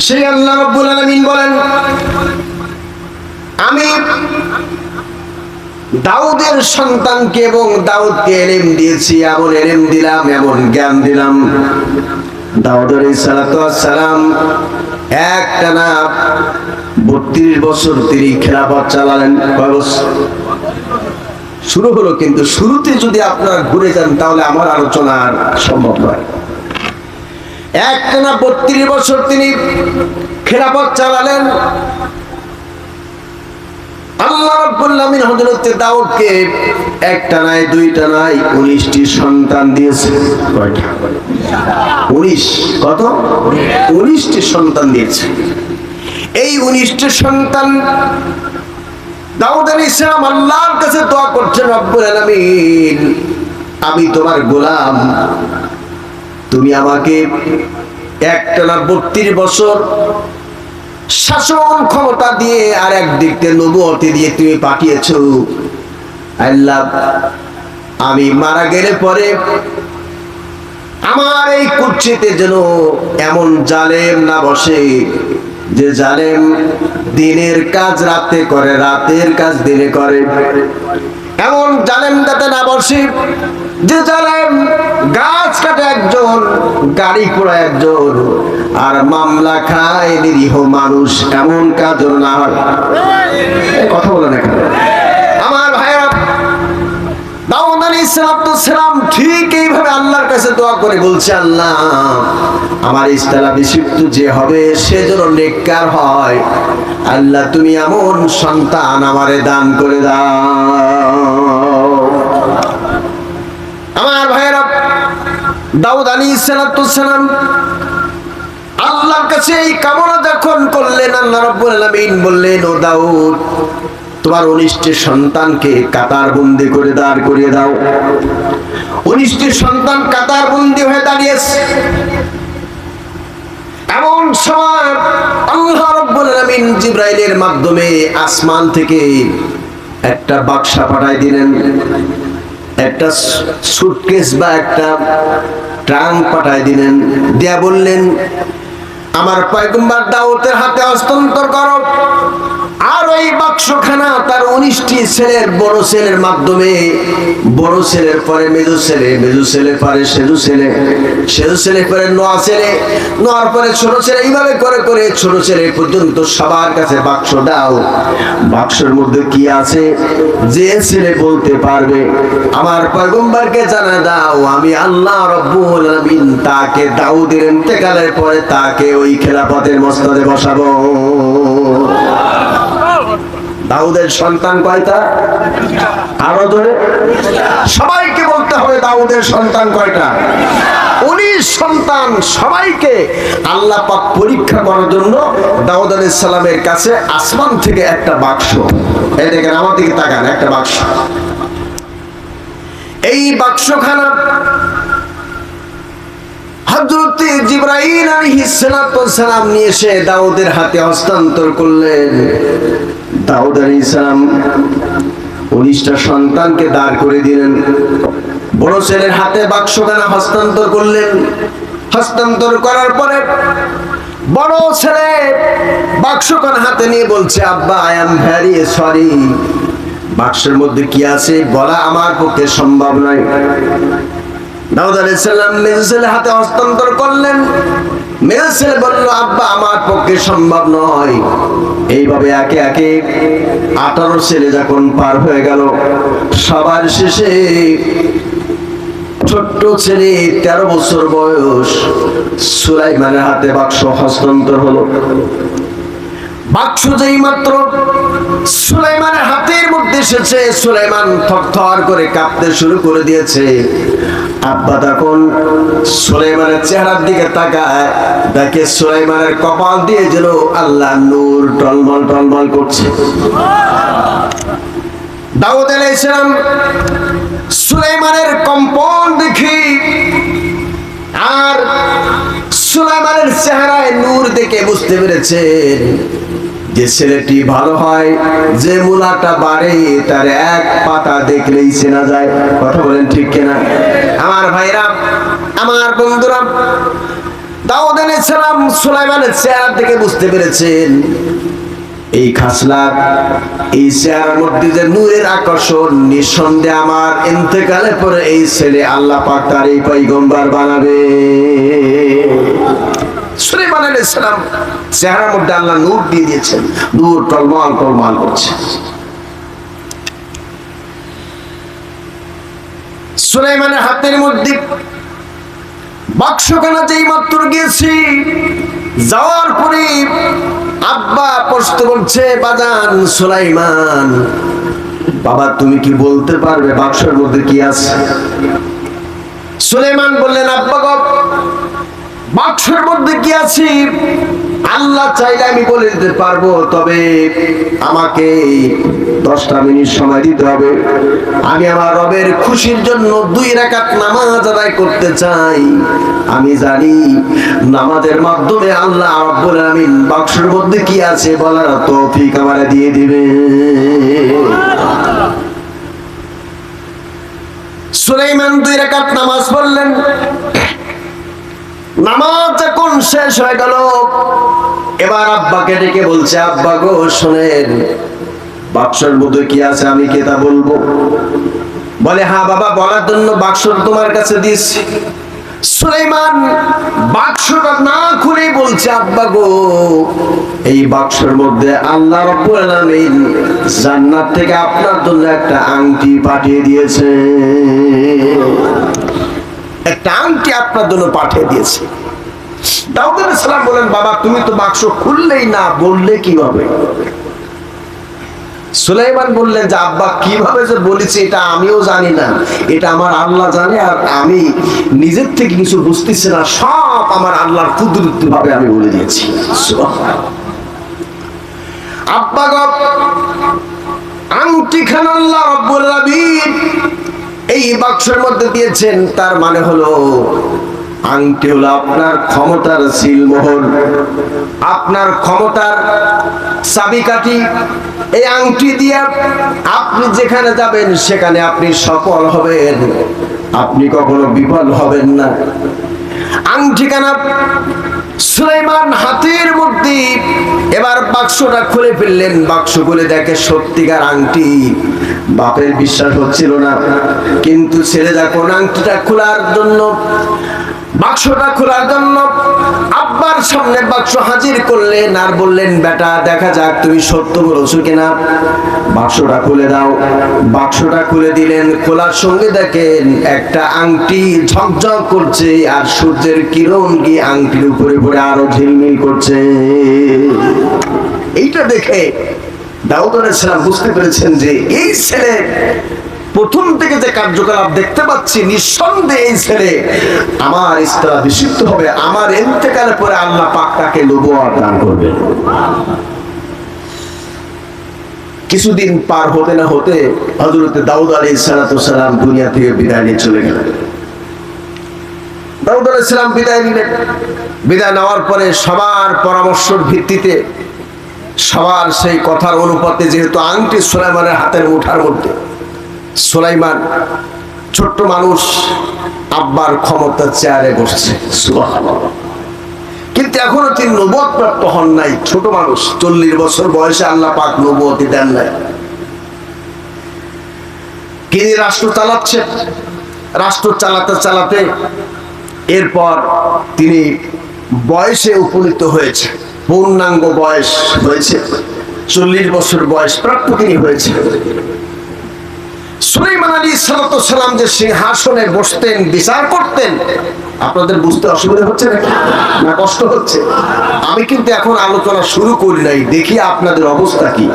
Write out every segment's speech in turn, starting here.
সেই আল্লাহ রাব্বুল আলামিন বলেন, আমি দাউদের সন্তানকে এবং দাউদকে ইলম দিয়েছি, এমন ইলম দিলাম, এমন জ্ঞান দিলাম। দাউদ আলাইহিস সালাতু ওয়াস সালাম একটানা 32 বছর তিনি খেলাফত চালালেন। কয় বছর? শুরু হলো, কিন্তু শুরুতে যদি আপনারা ঘুরে যান তাহলে আমার আলোচনা আর সম্ভব নয়। একটানা 32 বছর তিনি খেলাফত চালালেন। আল্লাহ রাব্বুল আলামিন হযরত দাউদকে একটা নাই, দুইটা নাই, 19টি সন্তান দিয়েছে। কয়টা? 19। কত? 19টি সন্তান দিয়েছে। এই 19টি সন্তান দাউদ আলাইহিস সালাম আল্লাহর কাছে দোয়া করছেন, রব্বুল আলামিন, আমি তোমার গোলাম, তুমি আমাকে একটানা 32 বছর শাসন ক্ষমতা দিয়ে আর একদিক থেকে নবুয়তি দিয়ে তুমি পাঠিয়েছো। আল্লাহ, আমি মারা গেলে পরে আমার এই কুর্সিতে যেন এমন জালেম না বসে যে জালেম দিনের কাজ রাতে করে, রাতের কাজ দিনে করে। এমন জালেম যাতে না বসে যে জালেম গাছ কাটে একজন, গাড়ি পোড়ায় একজন, আর মামলা খায় নিরীহ মানুষ, এমন কাজ না হয়। কথা বলে না কেন আমার ভাইরা? দাউদ আলাইহিস সালাম ঠিক এইভাবে আল্লাহর কাছে দোয়া করে বলছে, আল্লাহ, আমার স্থলাভিষিক্ত যে হবে সে যেন নেককার হয়। আল্লাহ, তুমি এমন সন্তান আমারে দান করে দাও। আমার ভাইরা, দাউদ আলাইহিস সালাম আল্লাহর কাছে এই কামনা যখন করলেন, আল্লাহ রাব্বুল আলামিন বললেন, ও দাউদ, তোমার 19টি সন্তানকে কাতার বন্দি করে দাঁড় করিয়ে দাও। 19টি সন্তান কাতার বন্দি হয়ে দাঁড়িয়েছে। এমন সময় আল্লাহ রাব্বুল আলামিন জিবরাইলের মাধ্যমে আসমান থেকে একটা বাক্সা পাঠায় দিলেন, একটা সুটকেস বা একটা ট্রাঙ্ক পাঠায় দিলেন, দিয়া বললেন, আমার পয়গম্বর দাউদের হাতে হস্তান্তর করো। আর ওই বাক্সখানা তার 19টি ছেলের, বড় ছেলের মাধ্যমে, বড় ছেলের পরে মেজো ছেলে, মেজো ছেলের পরে সেজো ছেলে, সেজো ছেলের পরে নোয়া ছেলে, নোয়ার পরে ছোট ছেলে, এইভাবে করে করে ছোট ছেলে পর্যন্ত সবার কাছে বাক্স দাও। বাক্সের মধ্যে কি আছে যে ছেলে বলতে পারবে আমার পয়গম্বরকে জানা দাও, আমি আল্লাহ রাব্বুল আলামিন তাকে দাউদের ইন্তেকালের পরে তাকে ওই খেলাফতের মসনদে বসাবো। দাউদের সন্তান কয়টা? আরো ধরে সবাইকে বলতে হবে, দাউদের সন্তান কয়টা? 19 সন্তান। সবাইকে আল্লাহ পাক পরীক্ষা করার জন্য দাউদ আলাইহিস সালামের কাছে আসমান থেকে একটা বাক্স, এই দেখেন, আমার দিকে তাকান, একটা বাক্স। এই বাক্সখানা হযরত জিবরাইল আলাইহিস সালাম নিয়ে এসে দাউদের হাতে হস্তান্তর করলেন। দাউদ আলাইহিস সালাম 19টা সন্তানকে দাঁড় করে দিলেন। বড় ছেলের হাতে বাক্সখানা হস্তান্তর করলেন। হস্তান্তর করার পরে বড় ছেলে বাক্সখানা হাতে নিয়ে বলছে, আব্বা, আই এম ভেরি সরি, বাক্সের মধ্যে কি আছে বলা আমার পক্ষে সম্ভব নয়। দাউদ আলাইহিস সালাম মেজো ছেলের হাতে হস্তান্তর করলেন। মেজো ছেলে বলল, আব্বা, আমার পক্ষে সম্ভব নয়। এইভাবে একে একে 18 ছেলে যখন পার হয়ে গেল, সবার শেষে ছোট্ট ছেলে 13 বছর বয়স সুলাইমানের হাতে বাক্স হস্তান্তর হলো। বাক্স যেই মাত্র সুলাইমানের হাতের মধ্যে এসেছে, সুলাইমান থরথর করে কাঁপতে শুরু করে দিয়েছে। আব্বা তখন সুলাইমানের চেহারার দিকে তাকায়, দেখে সুলাইমানের কপাল দিয়ে যেন আল্লাহ নূর টলমল টলমল করছে। দাউদ আলাইহিস সালাম সুলাইমানের কম্পন দেখি আর সুলাইমানের চেহারায় নূর দেখে বুঝতে পেরেছেন যে ছেলেটি ভালো হয়, যে মুলাটা বাড়ে তার এক পাতা দেখলেই চেনা যায়। কথা বলেন ঠিক কিনা আমার ভাইরা, আমার বন্ধুরা? দাউদ আলাইহিস সালাম সুলাইমানের চেহারা থেকে বুঝতে পেরেছেন এই খাসলাত, এই চেহারার মধ্যে যে নূরের আকর্ষণ, নিঃসন্দেহে আমার ইন্তেকালের পরে এই ছেলে আল্লাহ পাক তার এই পয়গম্বর বানাবে। সুলাইমান আলাইহিস সালাম চেহারার মধ্যে আল্লাহ নূর দিয়ে দিয়েছেন, নূর টলমল টলমল করছে। সুলাইমানের হাতের মধ্যে বাক্সখানা যেই মাত্র গিয়েছি, যাওয়ার পরে আব্বা প্রশ্ন করছে, বাজান সুলাইমান, বাবা তুমি কি বলতে পারবে বাক্সের মধ্যে কি আছে? সুলাইমান বললেন, আব্বা গো, বাক্সের মধ্যে কি আছে আল্লাহ চাইলে আমি বলে দিতে পারবো, তবে আমাকে 10টা মিনিট সময় দিতে হবে। আমি আমার রবের খুশির জন্য 2 রাকাত নামাজ আদায় করতে চাই। আমি জানি নামাজের মাধ্যমে আল্লাহ রাব্বুল আমিন বাক্সের মধ্যে কি আছে বলার তৌফিক আমারে দিয়ে দিবে। সুলাইমান 2 রাকাত নামাজ পড়লেন। নামাজ যখন শেষ হয়ে গেল, এবার আব্বাকে ডেকে বলছে, আব্বা গো শোনেন, বাক্সের মধ্যে কি আছে আমি কি তা বলবো? বলে, হ্যাঁ বাবা, বলার জন্য বাক্স তোমার কাছে দিয়েছি। সুলাইমান বাক্সটা না খুলে বলছে, আব্বা গো, এই বাক্সের মধ্যে আল্লাহ রাব্বুল আলামিন জান্নাত থেকে আপনার জন্য একটা আংটি পাঠিয়ে দিয়েছে, একটা আংটি আপনার জন্য পাঠিয়ে দিয়েছে। দাউদ আলাইহিস সালাম বলেন, বাবা তুমি তো বাক্স খুললেই না, বললে কিভাবে? সুলাইমান বললেন যে, আব্বা কিভাবে যে বলেছি এটা আমিও জানি না, এটা আমার আল্লাহ জানে, আর আমি নিজের থেকে কিছু বুঝতেছি না, সব আমার আল্লাহর কুদরতি ভাবে আমি বলে দিয়েছি। আব্বা গো, আংটি খান আল্লাহ রাব্বুল আলামিন এই বাক্সের মধ্যে দিয়েছেন, তার মানে হলো আংটি হলো আপনার ক্ষমতার সিলমোহর, আপনার ক্ষমতার চাবিকাঠি। এই আংটি দিয়ে আপনি যেখানে যাবেন সেখানে আপনি সফল হবেন, আপনি কখনো বিফল হবেন না। আংটিখানা সুলাইমান হাতের মধ্যে এবার বাক্সটা খুলে ফেললেন। বাক্স খুলে দেখে সত্যিকার আংটি। বাপের বিশ্বাস হচ্ছিল না, কিন্তু ছেলে যখন আংটিটা খোলার জন্য, বাক্সটা খোলার জন্য আব্বার সামনে বাক্স হাজির করলেন আর বললেন, বেটা দেখা যাক তুমি সত্য বলছো কিনা, বাক্সটা খুলে দাও। বাক্সটা খুলে দিলেন, খোলার সঙ্গে দেখেন একটা আংটি ঝকঝক করছে, আর সূর্যের কিরণ গিয়ে আংটির উপরে পড়ে আরো ঝিলমিল করছে। এইটা দেখে দাউদ আলাইহিস সালাম বুঝতে পেরেছেন যে এই ছেলে প্রথম থেকে যে কার্যকলাপ দেখতে পাচ্ছি, নিঃসন্দেহে এই ছেলে আমার ইস্তাভিষিক্ত হবে, আমার ইন্তেকালের পরে আল্লাহ পাক তাকে নবুয়ত দান করবে। কিছুদিন পার হতে না হতে হযরত দাউদ আলাইহিস সালাম দুনিয়া থেকে বিদায় নিয়ে চলে গেলেন। দাউদ আলাইহিস সালাম বিদায় নিলেন। বিদায় নেওয়ার পরে সবার পরামর্শের ভিত্তিতে, সবার সেই কথার অনুপাতে, যেহেতু আংটি সুলাইমানের হাতের মুঠার মধ্যে, সুলাইমান ছোট্ট মানুষ, আব্বার ক্ষমতার চেয়ারে বসছে, সুবহানাল্লাহ। কিন্তু এখনো তিনি নবুয়ত প্রাপ্ত হন নাই, ছোট মানুষ, 40 বছর বয়সে আল্লাহ পাক নবুয়তি দেন নাই। তিনি রাষ্ট্র চালাচ্ছেন। রাষ্ট্র চালাতে চালাতে এরপর তিনি বয়সে উপনীত হয়েছে, পূর্ণাঙ্গ বয়স হয়েছে, 40 বছর বয়স প্রাপ্ত তিনি হয়েছে। সুলাইমান আলাইহিস সালাম যে সিংহাসনে বসতেন, বিচার করতেন, আপনাদের বুঝতে অসুবিধা হচ্ছে না কষ্ট হচ্ছে? আমি কিন্তু এখন আলোচনা শুরু করি নাই, দেখি আপনাদের অবস্থা কি,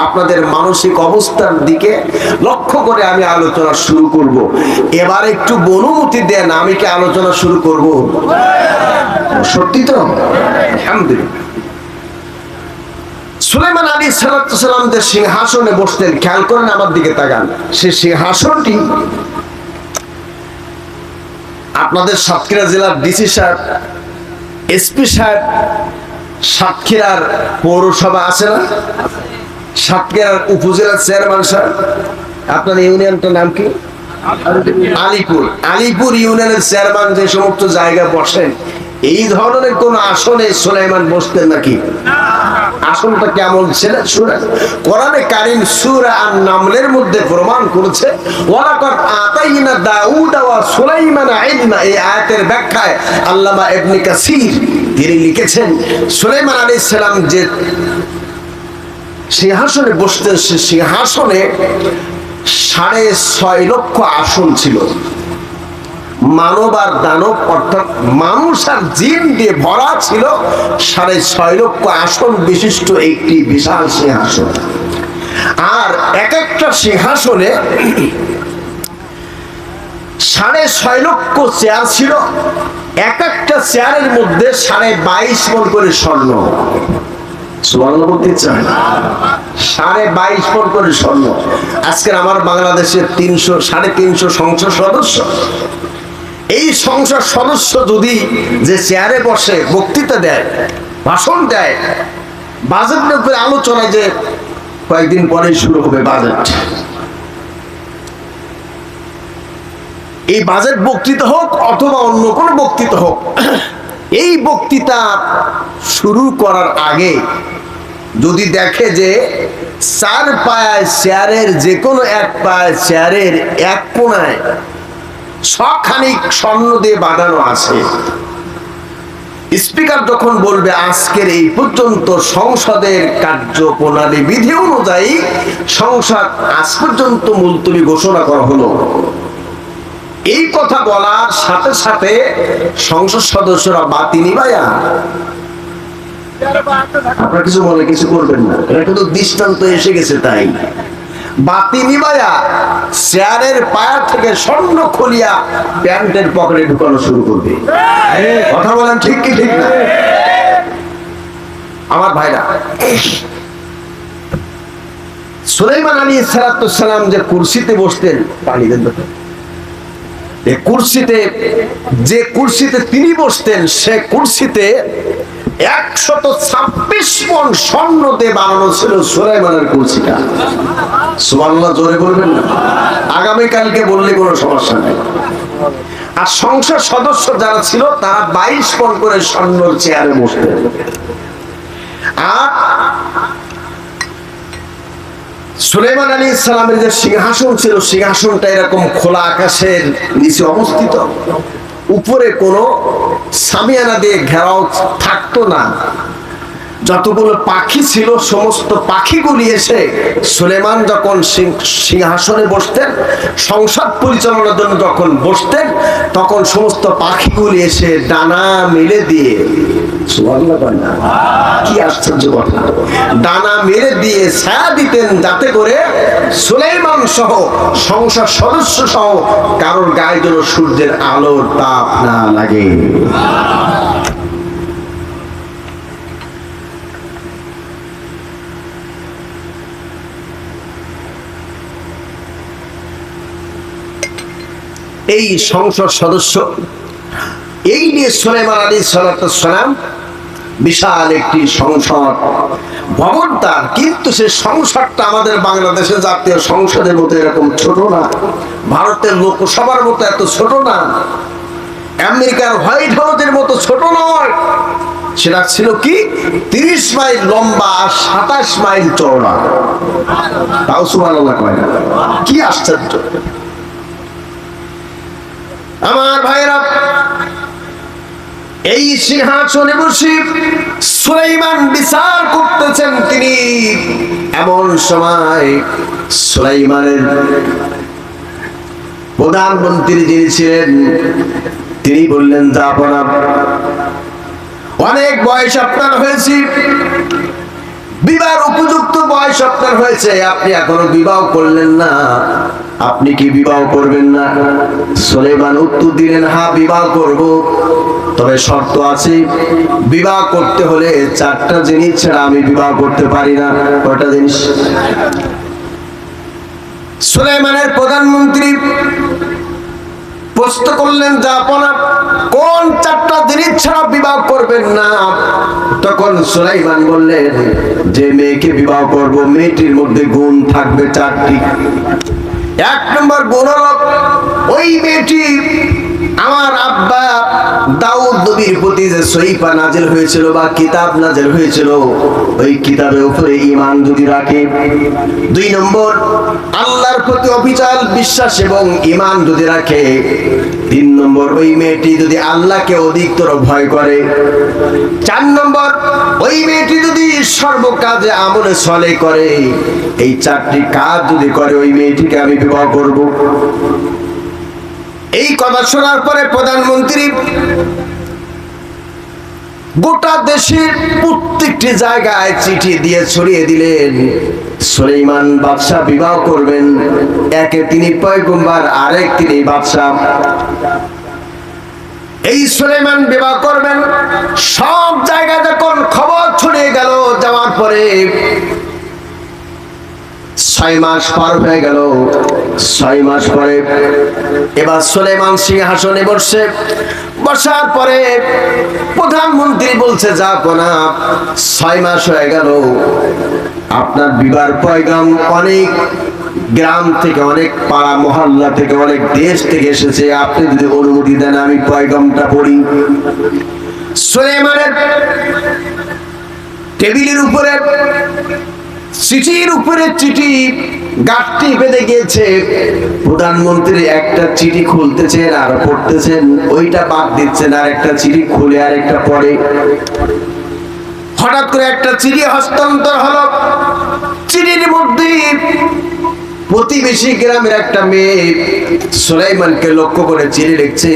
আপনাদের মানসিক অবস্থার দিকে লক্ষ্য করে আমি আলোচনা শুরু করব। এবার একটু অনুমতি দেন, আমি কি আলোচনা শুরু করব? সত্যি তো? আলহামদুলিল্লাহ। সুলাইমান আলাইহিস সালাম যে সিংহাসনে বসতেন, খেয়াল করেন, আমার দিকে তাকান, সেই সিংহাসনটি আপনাদের সাতক্ষীরা জেলার ডিসি সাহেব, এসপি সাহেব, সাতক্ষীরার পৌরসভা আছে না, সাতক্ষীরার উপজেলার চেয়ারম্যান সাহেব, আপনার ইউনিয়নটার নাম কি? আলিপুর। আলিপুর ইউনিয়নের চেয়ারম্যান যে সমস্ত জায়গায় বসেন, এই ধরনের কোন আসনে সুলাইমান বসতেন নাকি? আসনটা কেমন ছিল? কোরআনে কারীম সূরা আন-নামলের মধ্যে প্রমাণ করেছে, ওয়ালাকাদ আতাইনা দাউদা ওয়া সুলাইমানা ইলমা। এই আয়াতের ব্যাখ্যায় আল্লামা ইবনে কাসির তিনি লিখেছেন, সুলাইমান আলাইহিস সালাম যে সিংহাসনে বসতেন, সে সিংহাসনে 6.5 লক্ষ আসন ছিল। মানব আর দানব অর্থাৎ মানুষ আর জিন দিয়ে ভরা ছিল 6.5 লক্ষ আসন বিশিষ্ট একটি বিশাল সিংহাসন। আর এক একটা সিংহাসনে 6.5 লক্ষ চেয়ার ছিল। এক একটা চেয়ারের মধ্যে 22.5 মণ করে স্বর্ণ। সুবহানাল্লাহ বলতে চায়, 22.5 মণ করে স্বর্ণ। আজকের আমার বাংলাদেশের 300-350 সংসদ সদস্য, এই সংসদ সদস্য যদি যে চেয়ারে বসে বক্তৃতা দেয়, ভাষণ দেয়, বাজেটের উপরে আলোচনা, যে কয়েকদিন পরেই শুরু হবে বাজেট, এই বাজেট বক্তৃতা হোক অথবা অন্য কোনো বক্তৃতা হোক, এই বক্তৃতা শুরু করার আগে যদি দেখে যে 4 পায়ায় চেয়ারের যে কোনো এক পায়ায় চেয়ারের এক কোণায় সখানিক স্বর্ণ দিয়ে বাঁধানো আছে, স্পিকার যখন বলবে আজকের এই পর্যন্ত সংসদের কার্যপ্রণালী বিধি অনুযায়ী সংসদ আজ পর্যন্ত মুলতবি ঘোষণা করা হলো, এই কথা বলার সাথে সাথে সংসদ সদস্যরা বাতি নিভায়া, আপনারা কিছু মনে কিছু করবেন না, এটা কিন্তু দৃষ্টান্ত এসে গেছে, তাই বাতি নিভায়া চেয়ারের পায়া থেকে স্বর্ণ খুলিয়া প্যান্টের পকেটে ঢুকানো শুরু করবে। কথা বলেন ঠিক কি ঠিক না? আমার ভাইরা, সুলাইমান আলাইহিস সালাম যে কুরসিতে বসতেন, পানি দেন তো, এই কুরসিতে, যে কুরসিতে তিনি বসতেন, সে কুরসিতে 126 মণ স্বর্ণ দিয়ে বানানো ছিল সুলাইমানের কুরসিটা। সুবহানাল্লাহ জোরে বলবেন না? আগামী কালকে বললে কোনো সমস্যা নেই। আর সংসদ সদস্য যারা ছিল তারা 22 মণ করে স্বর্ণের চেয়ারে বসতেন। আর সুলাইমান আলাইহিস সালামের যে সিংহাসন ছিল, সিংহাসনটা এরকম খোলা আকাশের নিচে অবস্থিত, উপরে কোনো সামিয়ানা দিয়ে ঘেরাও থাকতো না। যতগুলো পাখি ছিল সমস্ত পাখিগুলি এসে সুলেমান যখন সিংহাসনে বসতেন, সংসদ পরিচালনার জন্য যখন বসতেন, তখন সমস্ত পাখিগুলি এসে ডানা মেলে দিয়ে, কি আশ্চর্য কথা, ডানা মেলে দিয়ে ছায়া দিতেন, যাতে করে সুলাইমান সহ সংসদ সদস্য সহ কারোর গায়ে যেন সূর্যের আলোর তাপ না লাগে। এই সংসদ সদস্য, এই নিয়ে সুলাইমান আলাইহিস সালাম বিশাল একটি সংসদ ভবন তার, কিন্তু সে সংসদটা আমাদের বাংলাদেশের জাতীয় সংসদের মতো এরকম ছোট না, ভারতের লোকসভার মতো এত ছোট না, আমেরিকার হোয়াইট হাউসের মতো ছোট নয়। সেটা ছিল কি 30 মাইল লম্বা আর 27 মাইল চওড়া। তাও সুবহানাল্লাহ কয় না? কি আশ্চর্য! আমার ভাইরা, এই সিংহাসনে বসে সুলাইমান বিচার করতেছেন। তিনি এমন সময় সুলাইমানের প্রধানমন্ত্রী যিনি ছিলেন, তিনি বললেন, জাফর, অনেক বয়স আপনার হয়েছে, বিবাহ উপযুক্ত বয়স আপনার হয়েছে, আপনি এখনো বিবাহ করলেন না, আপনি কি বিবাহ করবেন না? সুলাইমান উত্তর দিলেন, হ্যাঁ বিবাহ করব, তবে শর্ত আছে, বিবাহ করতে হলে 4টা জিনিস ছাড়া আমি বিবাহ করতে পারি না। কয়টা জিনিস? সুলাইমানের প্রধানমন্ত্রী প্রশ্ন করলেন, যে আপনার কোন 4টা জিনিস ছাড়া বিবাহ করবেন না? তখন সুলাইমান বললেন, যে মেয়েকে বিবাহ করব, মেয়েটির মধ্যে গুণ থাকবে 4টি। 1 নম্বর গুণ হলো ওই মেয়েটি আমার আব্বা দাউদ নবীর প্রতি যে সহিফা নাযিল হয়েছিল বা কিতাব নাযিল হয়েছিল, ওই কিতাবের উপরে ঈমান যদি রাখে, 2 নম্বর আল্লাহর প্রতি অবিচল বিশ্বাস এবং ঈমান যদি রাখে, 3 নম্বর ওই মেয়েটি যদি আল্লাহকে অধিকতর ভয় করে, 4 নম্বর ওই মেয়েটি যদি সর্বকাজে আমলে সলে করে, এই 4টি কাজ যদি করে ওই মেয়েটিকে আমি বিবাহ করব। এই কথা শোনার পরে প্রধানমন্ত্রী গোটা দেশের প্রত্যেকটি জায়গায় চিঠি দিয়ে ছড়িয়ে দিলেন, সুলাইমান বাদশাহ বিবাহ করবেন, একে তিনি পয়গম্বর, আরেক তিনি বাদশাহ। এই সুলাইমান বিবাহ করবেন। সব জায়গায় যখন খবর ছড়িয়ে গেল, যাওয়ার পরে 6 মাস পার হয়ে গেল। 6 মাস পরে এবার সুলাইমান সিংহাসনে বসার পরে প্রধানমন্ত্রী বলছে, যাবো না, 6 মাস হয়ে গেল, আপনার বিবাহ পয়গাম অনেক গ্রাম থেকে, অনেক পাড়া মহল্লা থেকে, অনেক দেশ থেকে এসেছে, আপনি যদি অনুমতি দেন আমি পয়গামটা পড়ি। সুলাইমানের টেবিলের উপরে চিঠির উপরে চিঠি গাঁটটি বেঁধে গিয়েছে। প্রধানমন্ত্রী একটা চিঠি খুলতেছেন আর পড়তেছেন, ওইটা বাদ দিচ্ছেন, আর একটা চিঠি খুলে আর একটা পড়ে। হঠাৎ করে একটা চিঠি হস্তান্তর হলো। চিঠির মধ্যে প্রতিবেশী গ্রামের একটা মেয়ে সুলাইমানকে লক্ষ্য করে চিঠি লিখছে,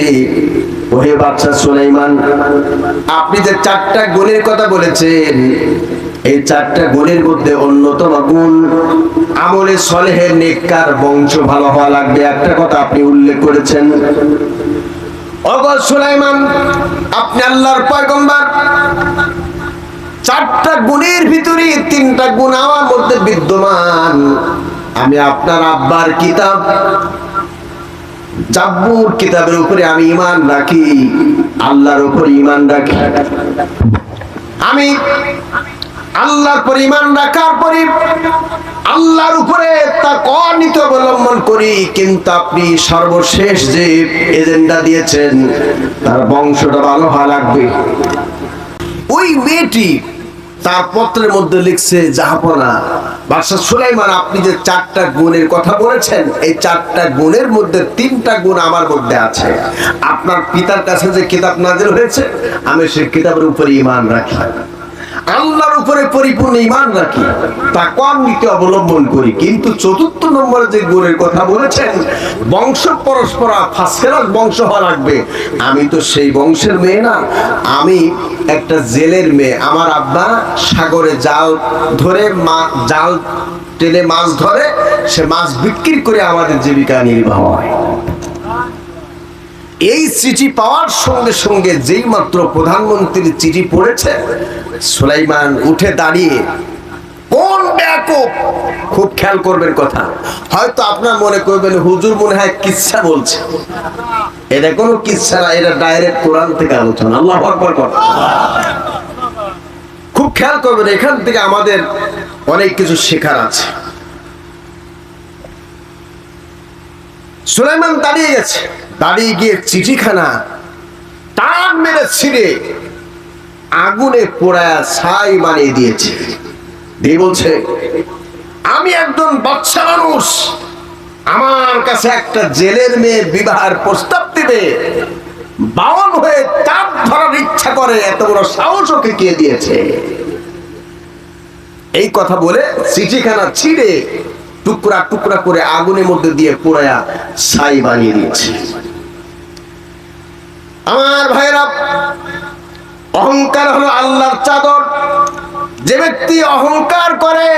ওহে বাদশা সুলাইমান, আপনি যে 4টা গুণের কথা বলেছেন, এই 4টা গুণের মধ্যে অন্যতম গুণ আমলে সলেহে নেককার বংশ ভালো হওয়া লাগবে, একটা কথা আপনি উল্লেখ করেছেন। ওগো সুলাইমান, আপনি আল্লাহর পয়গম্বর, 4টা গুণের ভিতরে 3টা গুণ আমার মধ্যে বিদ্যমান। আমি আপনার আব্বার কিতাব জাব্বুর কিতাবের উপরে আমি ঈমান রাখি, আল্লাহর উপরে ঈমান রাখি। আমি আল্লাহর উপর ঈমান রাখার পরে আল্লাহর উপরে তাকওয়া নীতি অবলম্বন করি, কিন্তু আপনি সর্বশেষ যে এজেন্ডা দিয়েছেন, তার বংশটা ভালো হওয়া লাগবে। ওই মেয়েটি তার পত্রের মধ্যে লিখছে, জাহাপনা বাদশা সুলাইমান, আপনি যে 4টা গুণের কথা বলেছেন, এই 4টা গুণের মধ্যে 3টা গুণ আমার মধ্যে আছে। আপনার পিতার কাছে যে কিতাব নাযিল হয়েছে, আমি সেই কিতাবের উপরে ঈমান রাখি, আল্লাহর উপরে পরিপূর্ণ ঈমান রাখি, তাকওয়ার নীতি অবলম্বন করি। কিন্তু 4র্থ নম্বরে যে গুণের কথা বলেছেন, বংশ পরস্পর ফাসেরাত বংশ হওয়া লাগবে, আমি তো সেই বংশের মেয়ে না, আমি একটা জেলের মেয়ে। আমার আব্বা সাগরে জাল ধরে, জাল টেনে মাছ ধরে, সে মাছ বিক্রি করে আমাদের জীবিকা নির্বাহ হয়। এই চিঠি পাওয়ার সঙ্গে সঙ্গে যেই মাত্র প্রধানমন্ত্রীর চিঠি পড়েছে, সুলাইমান উঠে দাঁড়িয়ে, কোন বেয়াকুব, খুব খেয়াল করবেন কথা, হয়তো আপনার মনে করবেন হুজুর মনে হয় কিচ্ছা বলছে, এটা কোনো কিচ্ছা না, এটা ডাইরেক্ট কোরআন থেকে আলোচনা। আল্লাহু আকবার। খুব খেয়াল করবেন, এখান থেকে আমাদের অনেক কিছু শেখার আছে। সুলাইমান দাঁড়িয়ে গেছে, দাঁড়িয়ে গিয়ে চিঠিখানা টান মেরে ছিঁড়ে আগুনে পোড়ায় ছাই বানিয়ে দিয়েছে। দিয়ে বলছে, আমি একজন বাদশা মানুষ, আমার কাছে একটা জেলের মেয়ে বিবাহের প্রস্তাব দিবে, বাউল হয়ে চাপ ধরার ইচ্ছা করে, এত বড় সাহস ওকে কে দিয়েছে? এই কথা বলে চিঠিখানা ছিঁড়ে টুকরা টুকরা করে আগুনের মধ্যে দিয়ে পোড়ায়া ছাই বানিয়ে দিয়েছে। আমার ভাইরা, অহংকার হলো আল্লাহর চাদর। যে ব্যক্তি অহংকার করে,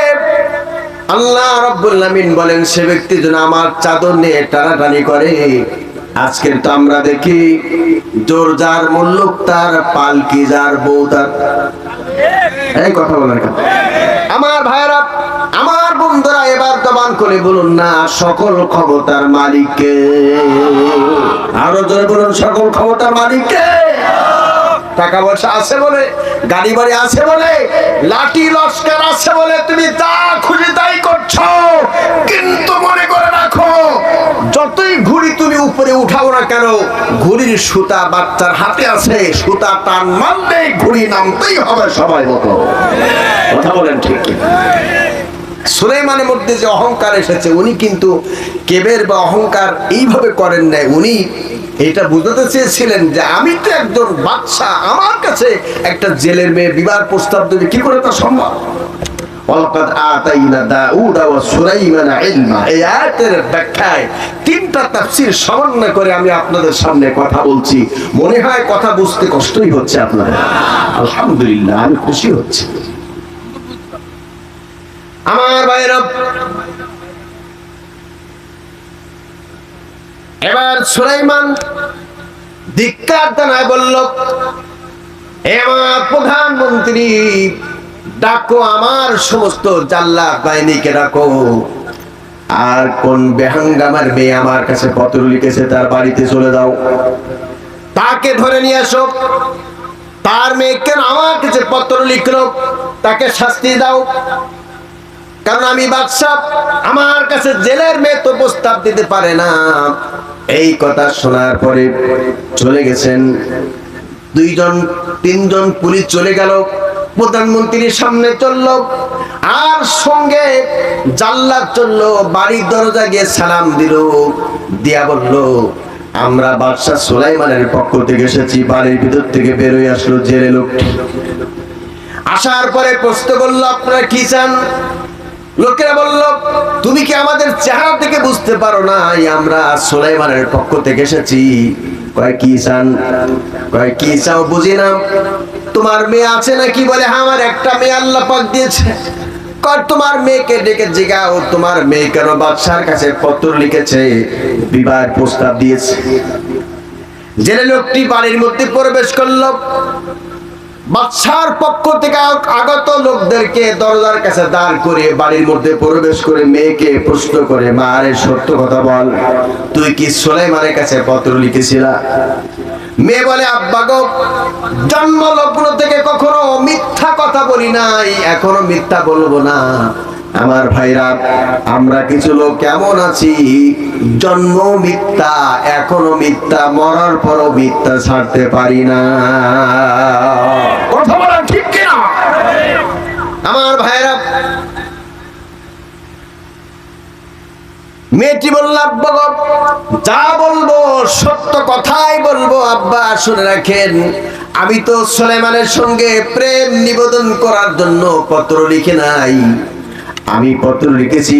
আল্লাহ রাব্বুল আলামিন বলেন, সে ব্যক্তি যেন আমার চাদর নিয়ে টানাটানি করে। আজকের তো আমরা দেখি, জোর যার মুল্লুক তার, পালকি যার বউ তার। এই কথা বলেন আমার ভাইরা, আমার বন্ধুরা, এবার জবান করে বলুন না, সকল ক্ষমতার মালিককে। আরো জোরে বলুন, সকল ক্ষমতার মালিককে। টাকা পয়সা আছে বলে, গাড়ি বাড়ি আছে বলে, লাঠি লস্কর আছে বলে তুমি যা খুশি তাই করছো, কিন্তু মনে করে রাখো, যতই ঘুড়ি তুমি উপরে ঘুড়ি উঠাবো না কেন? ঘুড়ির সুতা বাচ্চার হাতে আছে, সুতা টান মারলেই ঘুড়ি নামতেই হবে সবাই মতো। কথা বলেন ঠিক কি? সুলাইমানের মধ্যে যে অহংকার এসেছে, উনি কিন্তু কেবের বা অহংকার এইভাবে করেন নাই। উনি এটা বুঝাতে চেয়েছিলেন যে আমি তো একজন বাদশা, আমার কাছে একটা জেলের মেয়ে বিবাহ প্রস্তাব দেবে, কি করে তা সম্ভব? ওয়ালাকাদ আতাইনা দাউদা ওয়া সুলাইমানা ইলমা। এই আয়াতের ব্যাখ্যায় তিনটা তাফসীর সমন্বয় করে আমি আপনাদের সামনে কথা বলছি। মনে হয় কথা বুঝতে কষ্টই হচ্ছে আপনাদের। আলহামদুলিল্লাহ, আমি খুশি হচ্ছি। আমার ভাইরা, এবার সুলাইমান ধিক্কার জানায় বলল, আমার প্রধানমন্ত্রী, ডাকো আমার সমস্ত জাল্লাদ বাহিনীকে ডাকো, আর কোন বেহাঙ্গামার মেয়ে আমার কাছে পত্র লিখেছে তার বাড়িতে চলে যাও, তাকে ধরে নিয়ে আসো। তার মেয়ে কেন আমার কাছে পত্র লিখলো, তাকে শাস্তি দাও, কারণ আমি বাদশা, আমার কাছে জেলের মেয়ে তো প্রস্তাব দিতে পারে না। এই কথা শোনার পরে চলে গেছেন দুইজন তিনজন পুলিশ, চলে গেল প্রধানমন্ত্রীর সামনে চলল, আর সঙ্গে জাল্লাদ চলল, বাড়ির দরজা গিয়ে সালাম দিল, দিয়া বলল, আমরা বাদশা সুলাইমানের পক্ষ থেকে এসেছি। বাড়ির ভিতর থেকে বের হয়ে আসলো জেলে লোকটি। আসার পরে প্রশ্ন করলো, আপনারা কি চান? লোকেরা বলল, তুমি কি আমাদের চেহারা থেকে বুঝতে পারো না আমরা সুলাইমানের পক্ষ থেকে এসেছি? কয় কি চান? কয় কি চাও বুঝি না। তোমার মেয়ে আছে নাকি? বলে হ্যাঁ, আমার একটা মেয়ে আল্লাহ পাক দিয়েছে। কয় তোমার মেয়েকে ডেকে জিগাও, তোমার মেয়ে কেন বাদশার কাছে পত্র লিখেছে, বিবাহের প্রস্তাব দিয়েছে। জেলে লোকটি বাড়ির মধ্যে প্রবেশ করলো, বাদশার পক্ষ থেকে আগত লোকদেরকে দরজার কাছে দাঁড় করে বাড়ির মধ্যে প্রবেশ করে মেয়েকে প্রশ্ন করে, মা রে সত্য কথা বল, তুই কি সুলাইমানের কাছে পত্র লিখেছিলা? মেয়ে বলে, আব্বা গো, জন্ম লগ্ন থেকে কখনো মিথ্যা কথা বলি নাই, এখনো মিথ্যা বলবো না। আমার ভাইরা, আমরা কিছু লোক কেমন আছি, জন্ম মিথ্যা, এখনো মিথ্যা, মরার পরও মিথ্যা ছাড়তে পারি না। কথা বলা ঠিক কিনা? আমার ভাইরা, মেয়েটি বলল, আব্বা গো, যা বলবো সত্য কথাই বলবো। আব্বা শুনে রাখেন, আমি তো সুলাইমানের সঙ্গে প্রেম নিবেদন করার জন্য পত্র লিখে নাই, আমি পত্র লিখেছি,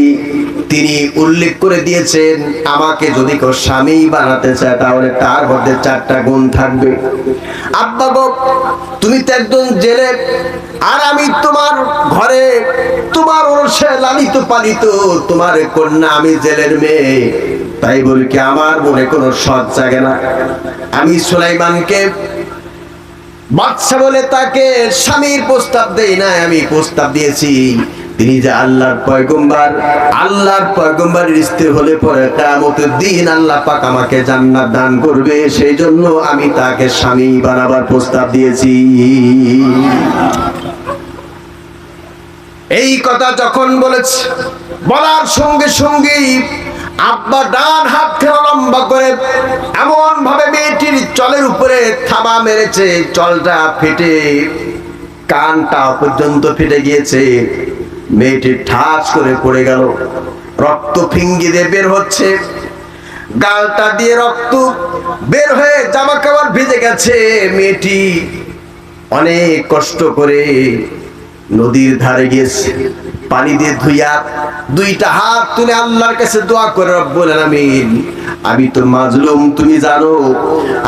তিনি উল্লেখ করে দিয়েছেন আমাকে যদি কেউ স্বামী বানাতে চায় তাহলে তার মধ্যে 4টা গুণ থাকবে। আব্বা গো, তুমি তো একজন জেলে, আর আমি তোমার ঘরে তোমার ওরসে লালিত পালিত, তোমার কন্যা, আমি জেলের মেয়ে, তাই বলি কি আমার মনে কোনো সৎ জাগে না। আমি সুলাইমানকে বাদশা বলে তাকে স্বামীর প্রস্তাব দেই না, আমি প্রস্তাব দিয়েছি তিনি যে আল্লাহর পয়গম্বর, আল্লাহর পয়গম্বরের স্ত্রী হলে পরে কিয়ামতের দিন আল্লাহ পাক আমাকে জান্নাত দান করবে, সেই জন্য আমি তাকে স্বামী বানাবার প্রস্তাব দিয়েছি। এই কথা যখন বলেছে, বলার সঙ্গে সঙ্গেই আব্বা ডান হাত খেলা লম্বা করে এমন ভাবে মেয়েটির চলের উপরে থাবা মেরেছে, চলটা ফেটে কানটা পর্যন্ত ফেটে গিয়েছে। মেয়েটি ঠাস করে পড়ে গেল, রক্ত ফিঙ্গি দিয়ে বের হচ্ছে, গালটা দিয়ে রক্ত বের হয়ে জামা কাপড় ভিজে গেছে। মেয়েটি অনেক কষ্ট করে নদীর ধারে গিয়েছে, পানি দিয়ে ধুইয়া 2টা হাত তুলে আল্লাহর কাছে দোয়া করে, রব্বুল আলামিন, আমি তো মাজলুম, তুমি জানো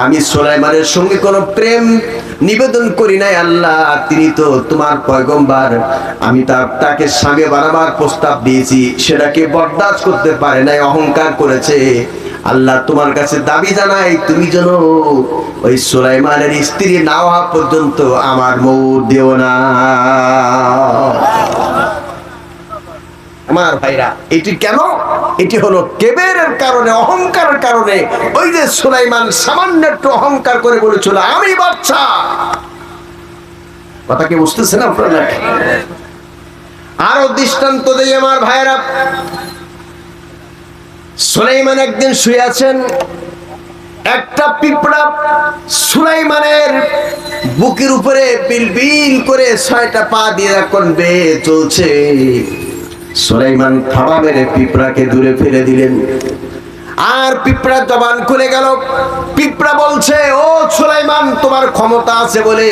আমি সুলাইমানের সঙ্গে কোনো প্রেম নিবেদন করি নাই। আল্লাহ, তিনি তো তোমার পয়গম্বর, আমি তাকে স্বামী বানাবার প্রস্তাব দিয়েছি, সেটাকে বরদাস্ত করতে পারে নাই, অহংকার করেছে। আল্লাহ, তোমার কাছে দাবি জানাই, তুমি যেন ওই সুলাইমানের স্ত্রী না হওয়া পর্যন্ত আমার মৌত দিও না। আমার ভাইরা, এটি কেন? এটি হলো কেবেরের কারণে, অহংকারের কারণে। ওই যে সুলাইমান সামান্য একটু অহংকার করে বলেছিল আমি বাদশা। কথা কি বুঝতেছেন আপনারা? আরো দৃষ্টান্ত দেই আমার ভাইরা। সুলাইমান একদিন শুয়ে আছেন, একটা পিঁপড়া সুলাইমানের বুকের উপরে বিলবিল করে 6টা পা দিয়ে এখন বেয়ে চলছে। সুলাইমান থাবা মেরে পিঁপড়াকে দূরে ফেলে দিলেন, আর পিঁপড়া জবান খুলে গেল। পিঁপড়া বলছে, ও সুলাইমান, তোমার ক্ষমতা আছে বলে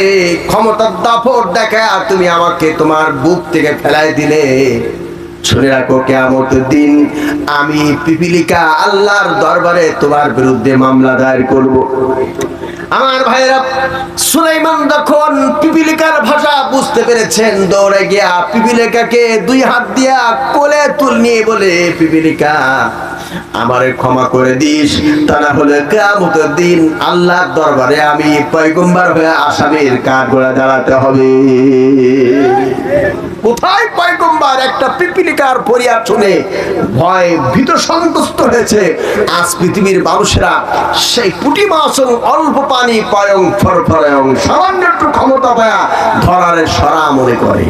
ক্ষমতার দাপট দেখা তুমি আমাকে তোমার বুক থেকে ফেলাই দিলে। শুনে রাখো, কিয়ামতের দিন আমি পিপীলিকা আল্লাহর দরবারে তোমার বিরুদ্ধে মামলা দায়ের করব। আমার ভাইরা, সুলাইমান যখন পিপীলিকার ভাষা বুঝতে পেরেছেন, দৌড়ে গিয়া পিপীলিকাকে 2 হাত দিয়া কোলে তুল নিয়ে বলে, পিপীলিকা আমারে ক্ষমা করে দিস, তা না হলে কিয়ামতের দিন আল্লাহর দরবারে আমি পয়গম্বর হয়ে আসামির কাঠগড়ায় দাঁড়াতে হবে। কোথায় পয়গম্বর? একটা পিপীলিকার ফরিয়াদ শুনে ভয় ভীত সন্তুষ্ট হয়েছে। আজ পৃথিবীর মানুষেরা সেই পুঁটি মাছ অল্প পানি পয়ং ফরফরয়ং সামান্য একটু ক্ষমতা পায়া ধরারে সরা মনে করে।